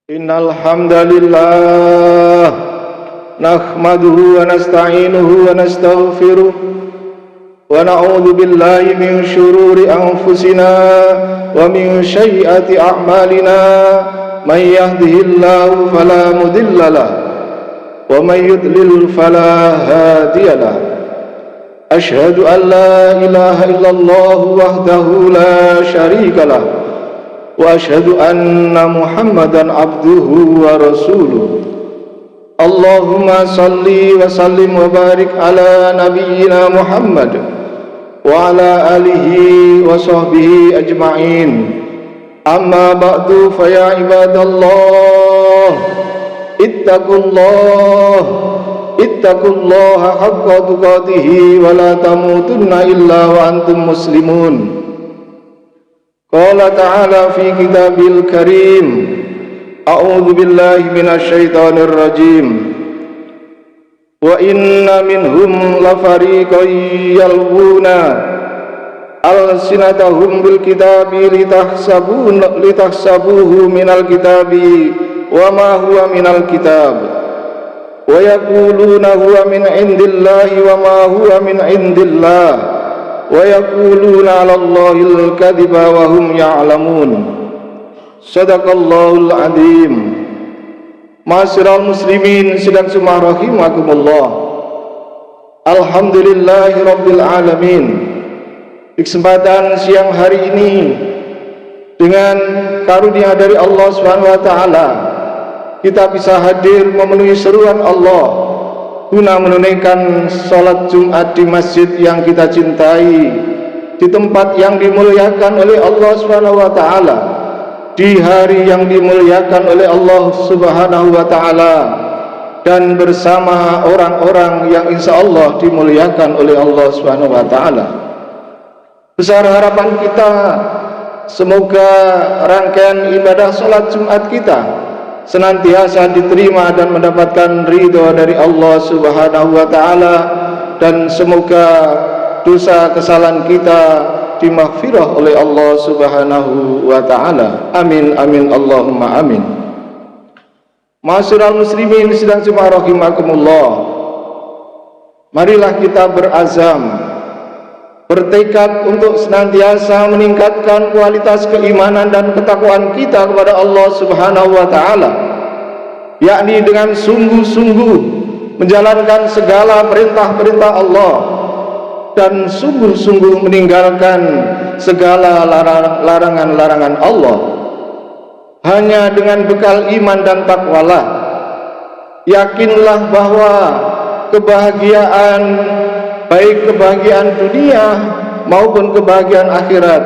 Innal hamdalillah nahmaduhu wa nasta'inuhu wa nastaghfiruh wa na'udzu billahi min shururi anfusina wa min sayyiati a'malina may yahdihillahu fala mudilla lahu wa may yudlil fala hadiya lahu. Ashhadu an la ilaha illallah wahdahu la syarika lahu wa asyhadu anna Muhammadan abduhu wa rasuluh. Allahumma salli wa sallim wa barik ala nabiyyina Muhammad wa ala alihi wa sahbihi ajma'in. Amma ba'du, fa ya ibadallah ittaqullaha haqqa tuqatih wa la tamutunna illa wa antum muslimun. Qala ta'ala fi kitabil karim, a'udzu billahi minasy syaithanir rajim. Wa inna minhum lafariqan yalwuna alsinatahum bil kitabi litahsabuhu minal kitabi wa ma huwa minal kitab wa yaquluna huwa min indillahi wa ma huwa min indillah wa yaquluna 'ala Allahil kadhiba wa hum ya'lamun. Shadaqallahul adzim. Ma'asyiral muslimin sidang jemaah rahimakumullah. Alhamdulillahi rabbil alamin. Di kesempatan siang hari ini, dengan karunia dari Allah Subhanahu wa taala, kita bisa hadir memenuhi seruan Allah guna menunaikan salat Jumat di masjid yang kita cintai, di tempat yang dimuliakan oleh Allah Subhanahu wa taala, di hari yang dimuliakan oleh Allah Subhanahu wa taala, dan bersama orang-orang yang insya Allah dimuliakan oleh Allah Subhanahu wa taala. Besar harapan kita semoga rangkaian ibadah salat Jumat kita senantiasa diterima dan mendapatkan ridho dari Allah Subhanahu wa taala, dan semoga dosa kesalahan kita dimaghfirah oleh Allah Subhanahu wa taala. Amin amin Allahumma amin. Ma'asyiral muslimin sidang jemaah rahimakumullah. Marilah kita berazam, bertekad untuk senantiasa meningkatkan kualitas keimanan dan ketakwaan kita kepada Allah Subhanahu wa taala, yakni dengan sungguh-sungguh menjalankan segala perintah-perintah Allah dan sungguh-sungguh meninggalkan segala larangan-larangan Allah. Hanya dengan bekal iman dan takwalah, yakinlah bahwa kebahagiaan, baik kebahagiaan dunia maupun kebahagiaan akhirat,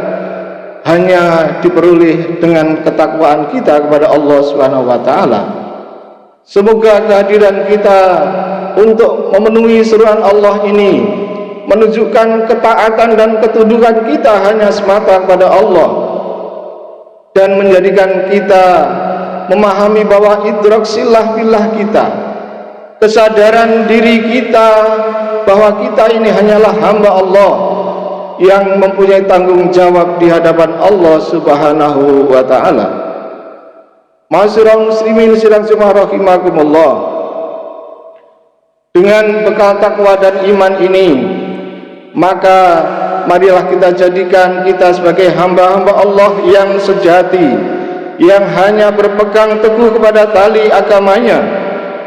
hanya diperoleh dengan ketakwaan kita kepada Allah Subhanahu wa taala. Semoga kehadiran kita untuk memenuhi seruan Allah ini menunjukkan ketaatan dan ketundukan kita hanya semata kepada Allah, dan menjadikan kita memahami bahwa idrak silah billah kita, kesadaran diri kita bahwa kita ini hanyalah hamba Allah yang mempunyai tanggung jawab di hadapan Allah Subhanahu wa taala. Ma'asyiral muslimin sidang jemaah rahimakumullah. Dengan bekal takwa dan iman ini, maka marilah kita jadikan kita sebagai hamba-hamba Allah yang sejati, yang hanya berpegang teguh kepada tali agamanya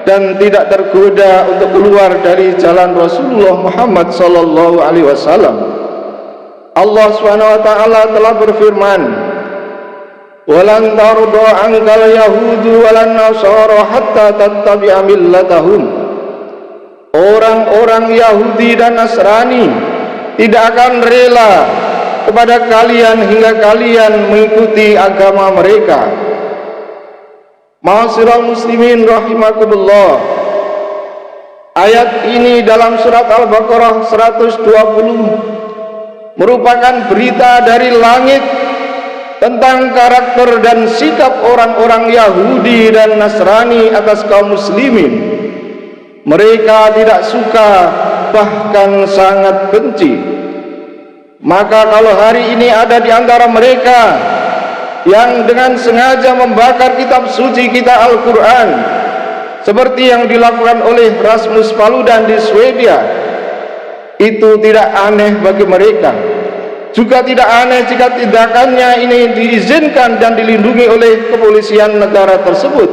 dan tidak tergoda untuk keluar dari jalan Rasulullah Muhammad sallallahu alaihi wasallam. Allah Subhanahu wa taala telah berfirman, "Walan tarda 'ankal yahudu walan nasara hatta tattabi'a millatahum." Orang-orang Yahudi dan Nasrani tidak akan rela kepada kalian hingga kalian mengikuti agama mereka. Ma'asyiral muslimin rahimakumullah. Ayat ini dalam surat Al-Baqarah 120 merupakan berita dari langit tentang karakter dan sikap orang-orang Yahudi dan Nasrani atas kaum muslimin. Mereka tidak suka, bahkan sangat benci. Maka kalau hari ini ada di antara mereka yang dengan sengaja membakar kitab suci kita Al-Quran, seperti yang dilakukan oleh Rasmus Paludan di Swedia, itu tidak aneh bagi mereka. Juga tidak aneh jika tindakannya ini diizinkan dan dilindungi oleh kepolisian negara tersebut.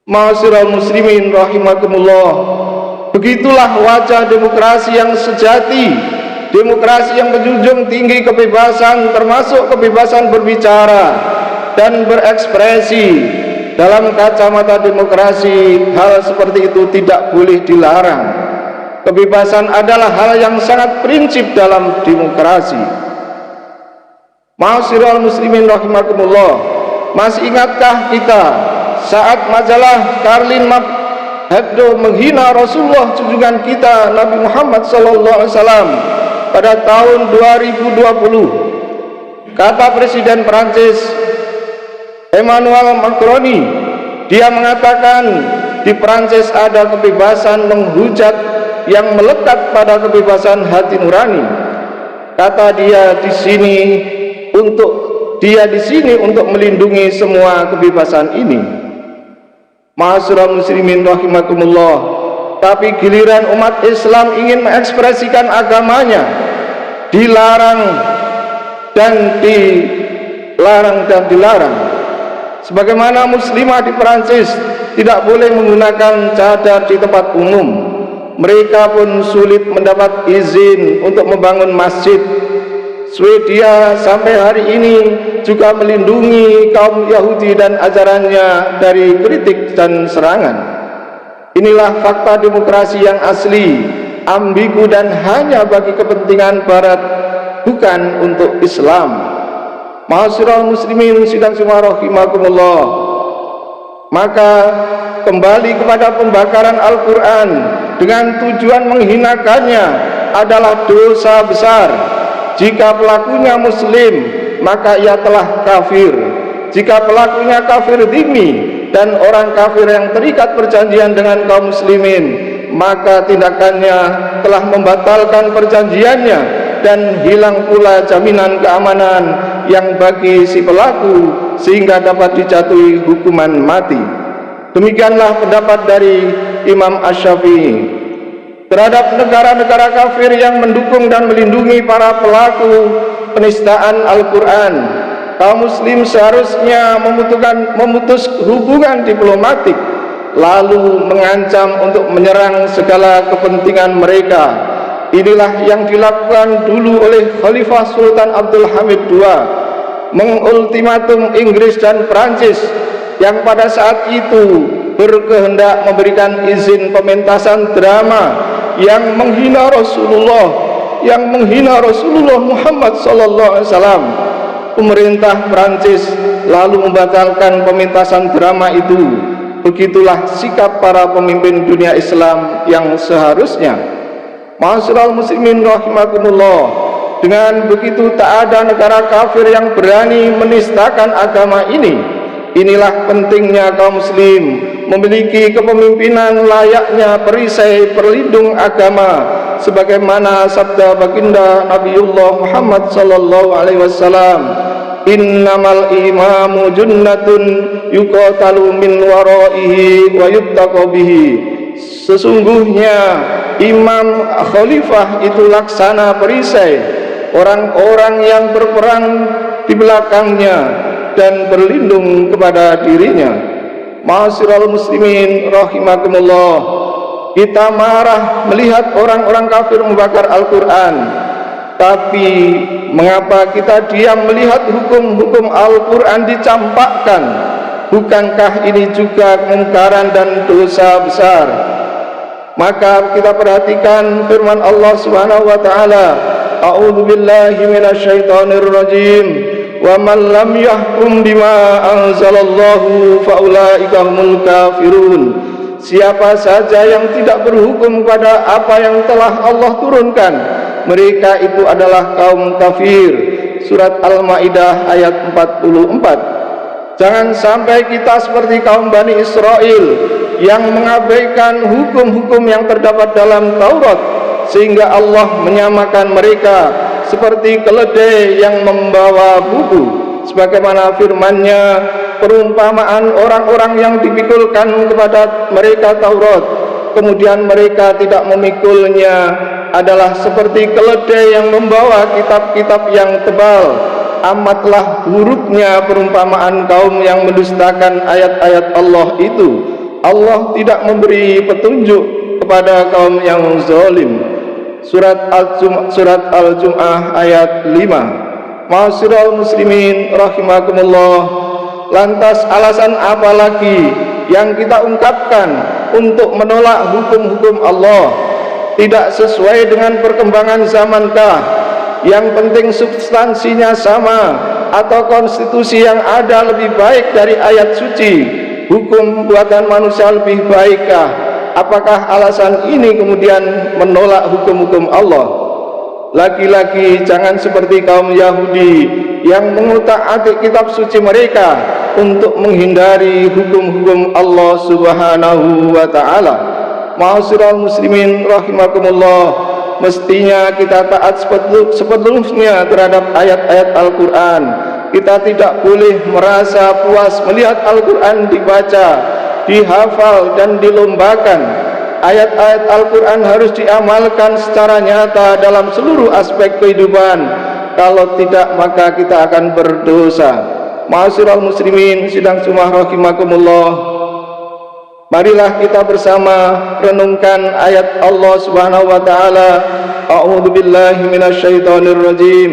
Ma'asyiral muslimin rahimakumullah, begitulah wajah demokrasi yang sejati, demokrasi yang menjunjung tinggi kebebasan, termasuk kebebasan berbicara dan berekspresi. Dalam kacamata demokrasi, hal seperti itu tidak boleh dilarang. Kebebasan adalah hal yang sangat prinsip dalam demokrasi. Ma'asyiral muslimin rahimakumullah, masih ingatkah kita saat majalah Charlie Hebdo menghina Rasulullah junjungan kita Nabi Muhammad SAW pada tahun 2020? Kata Presiden Prancis Emmanuel Macron, dia mengatakan di Prancis ada kebebasan menghujat yang melekat pada kebebasan hati nurani. Kata dia di sini untuk melindungi semua kebebasan ini. Ma'asyiral muslimin rahimakumullah, tapi giliran umat Islam ingin mengekspresikan agamanya, dilarang dan dilarang. Sebagaimana muslimah di Prancis tidak boleh menggunakan cadar di tempat umum, mereka pun sulit mendapat izin untuk membangun masjid. Swedia sampai hari ini juga melindungi kaum Yahudi dan ajarannya dari kritik dan serangan. Inilah fakta demokrasi yang asli, ambigu dan hanya bagi kepentingan Barat, bukan untuk Islam. Ma'asyiral muslimin sidang semua rahimakumullah, maka kembali kepada pembakaran Al-Quran dengan tujuan menghinakannya adalah dosa besar. Jika pelakunya muslim, maka ia telah kafir. Jika pelakunya kafir dhimmi dan orang kafir yang terikat perjanjian dengan kaum muslimin, maka tindakannya telah membatalkan perjanjiannya dan hilang pula jaminan keamanan yang bagi si pelaku sehingga dapat dijatuhi hukuman mati. Demikianlah pendapat dari Imam Asy-Syafi'i. Terhadap negara-negara kafir yang mendukung dan melindungi para pelaku penistaan Al-Quran, kaum muslim seharusnya memutus hubungan diplomatik, lalu mengancam untuk menyerang segala kepentingan mereka. Inilah yang dilakukan dulu oleh Khalifah Sultan Abdul Hamid II, mengultimatum Inggris dan Prancis yang pada saat itu berkehendak memberikan izin pementasan drama yang menghina Rasulullah Muhammad SAW. Pemerintah Prancis lalu membatalkan pementasan drama itu. Begitulah sikap para pemimpin dunia Islam yang seharusnya. Ma'asyiral muslimin rahimakumullah, dengan begitu tak ada negara kafir yang berani menistakan agama ini. Inilah pentingnya kaum muslim memiliki kepemimpinan layaknya perisai perlindung agama, sebagaimana sabda baginda Nabiullah Muhammad sallallahu alaihi wasallam, innamal imamu junnatun yuqatalu min waraihi wa yuttaqu bihi. Sesungguhnya imam khalifah itu laksana perisai, orang-orang yang berperang di belakangnya dan berlindung kepada dirinya. Ma'asyiral muslimin rahimakumullah, kita marah melihat orang-orang kafir membakar Al-Quran, tapi mengapa kita diam melihat hukum-hukum Al-Quran dicampakkan? Bukankah ini juga kemungkaran dan dosa besar? Maka kita perhatikan firman Allah Subhanahu wa taala, a'udzu billahi minasyaitonir rajim, wa man lam yahkum bima anzalallahu faulaika humul kafirun. Siapa saja yang tidak berhukum pada apa yang telah Allah turunkan, mereka itu adalah kaum kafir. Surat Al-Maidah ayat 44. Jangan sampai kita seperti kaum Bani Israel yang mengabaikan hukum-hukum yang terdapat dalam Taurat, sehingga Allah menyamakan mereka seperti keledai yang membawa buku. sebagaimana firman-Nya, perumpamaan orang-orang yang dipikulkan kepada mereka Taurat, kemudian mereka tidak memikulnya, adalah seperti keledai yang membawa kitab-kitab yang tebal. Amatlah buruknya perumpamaan kaum yang mendustakan ayat-ayat Allah itu. Allah tidak memberi petunjuk kepada kaum yang zalim. Surat Al-Jum'ah ayat 5. Ma'asyiral muslimin rahimakumullah. Lantas alasan apa lagi yang kita ungkapkan untuk menolak hukum-hukum Allah? Tidak sesuai dengan perkembangan zamankah? Yang penting substansinya sama, atau konstitusi yang ada lebih baik dari ayat suci? Hukum buatan manusia lebih baikkah? Apakah alasan ini kemudian menolak hukum-hukum Allah? Lagi-lagi jangan seperti kaum Yahudi yang mengutak-atik kitab suci mereka untuk menghindari hukum-hukum Allah Subhanahu wa ta'ala. Ma'asyiral muslimin rahimakumullah, mestinya kita taat sepenuhnya terhadap ayat-ayat Al-Quran. Kita tidak boleh merasa puas melihat Al-Quran dibaca, dihafal dan dilombakan. Ayat-ayat Al-Quran harus diamalkan secara nyata dalam seluruh aspek kehidupan. Kalau tidak, maka kita akan berdosa. Ma'asyiral muslimin sidang Jumat rahimakumullah, marilah kita bersama renungkan ayat Allah Subhanahu wa taala. A'udzu billahi minasyaitonir rajim.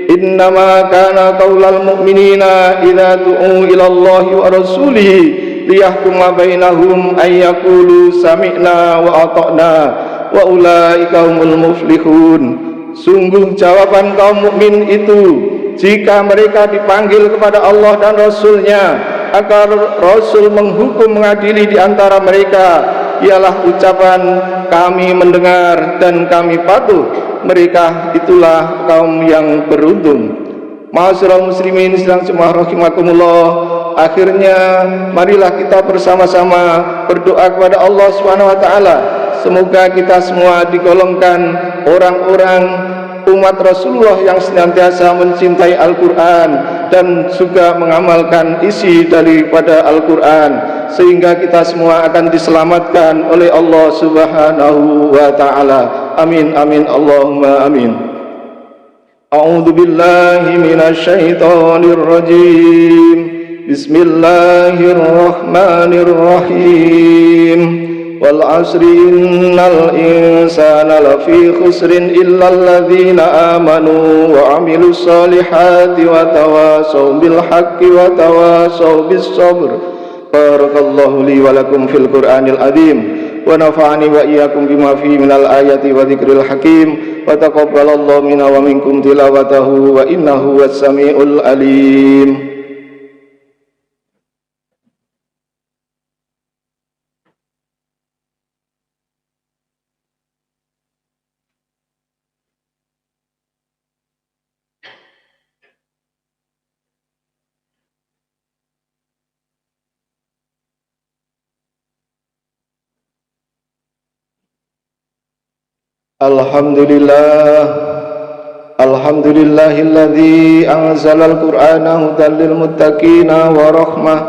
Innama kana qaulal mu'minina idza du'u ila Allahi wa rasulihi liyahkuma bainahum ay yaqulu sami'na wa ata'na wa ulaika humul muflihun. Sungguh jawaban kaum mukmin itu jika mereka dipanggil kepada Allah dan Rasul-Nya agar Rasul menghukum mengadili di antara mereka, ialah ucapan kami mendengar dan kami patuh. Mereka itulah kaum yang beruntung. Ma'asyiral muslimin sedang jemaah rahimakumullah, akhirnya marilah kita bersama-sama berdoa kepada Allah Subhanahu wa taala. Semoga kita semua digolongkan orang-orang umat Rasulullah yang senantiasa mencintai Al-Quran dan juga mengamalkan isi daripada Al-Quran, sehingga kita semua akan diselamatkan oleh Allah Subhanahu wa ta'ala. Amin amin Allahumma amin. A'udzu billahi minasyaitonir rajim. Bismillahirrahmanirrahim. Wal asri innal insana lafi khusrin illa alladhina amanu wa amilus solihati wa tawasaw bil haqqi wa tawasaw bis sabr. Barakallahu li wa lakum fil Qur'anil azim wa nafa'ani wa iyyakum bima fihi minal ayati wa dzikril hakim wa taqabbalallahu minna wa minkum tilawatahu wa innahu was-sami'ul alim. Alhamdulillahilladzi anzalal qur'ana hudan lil muttaqina wa rahmah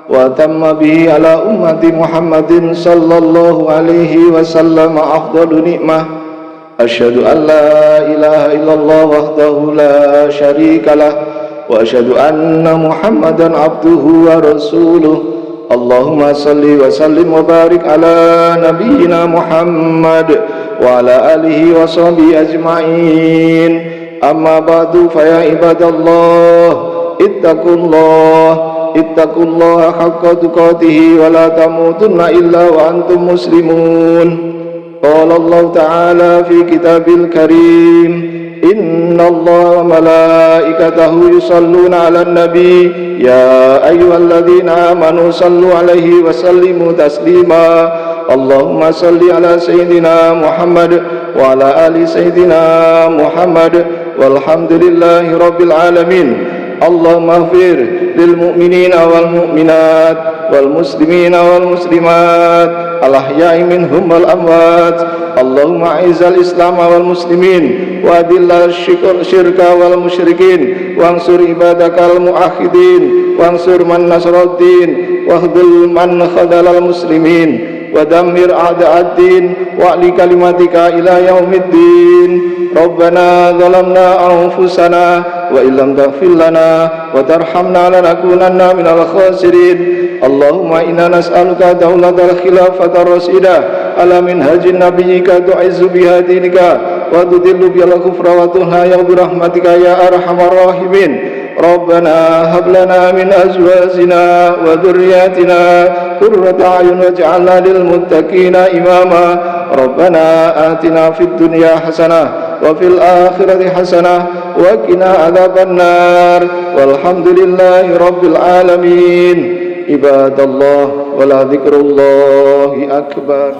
wa tamma bihi ala ummati Muhammadin sallallahu alaihi wasallam afdalu ni'mah. Asyhadu an la ilaha illallah wahdahu la syarikalah wa asyhadu anna Muhammadan abduhu wa rasuluh. Allahumma salli wa sallim wa barik ala nabiyyina Muhammad wa ala alihi wa sahbihi ajma'in. Amma ba'du fa ya ibadallah ittaqullaha haqqa tuqatih wa la tamutunna illa wa antum muslimun. Qala Allah ta'ala fi kitabil karim, innallaha wa malaikatahu yusalluna 'alan nabi ya ayyuhalladzina amanu sallu 'alaihi wa sallimu taslima. Allahumma salli ala sayyidina Muhammad wa ala ali sayyidina Muhammad walhamdulillahi rabbil alamin. Allahumma ighfir lil mu'minina wal mu'minat wal muslimina wal muslimat al ahya'i minhum wal amwat. Allahumma a'izzal Islam wal muslimin wa adillal syirka wal musyrikin wansur ibadakal muahidin wansur man nasruddin wahdul man khadalal muslimin ودمر أعداء الدين وأعلي كلمتك إلى يوم الدين ربنا ظلمنا أنفسنا وإن لم تغفر لنا وترحمنا لنكونن من الخاسرين اللهم إنا نسألك دولة الخلافة الرشيدة على منهج نبيك تعز بها دينك وتذل بها الكفر وتنهى برحمتك يا أرحم الراحمين ربنا هب لنا من أزواجنا وذرياتنا قرة أعين واجعلنا للمتقين إماما ربنا آتنا في الدنيا حسنة وفي الآخرة حسنة وقنا عذاب النار والحمد لله رب العالمين عباد الله ولذكر الله أكبر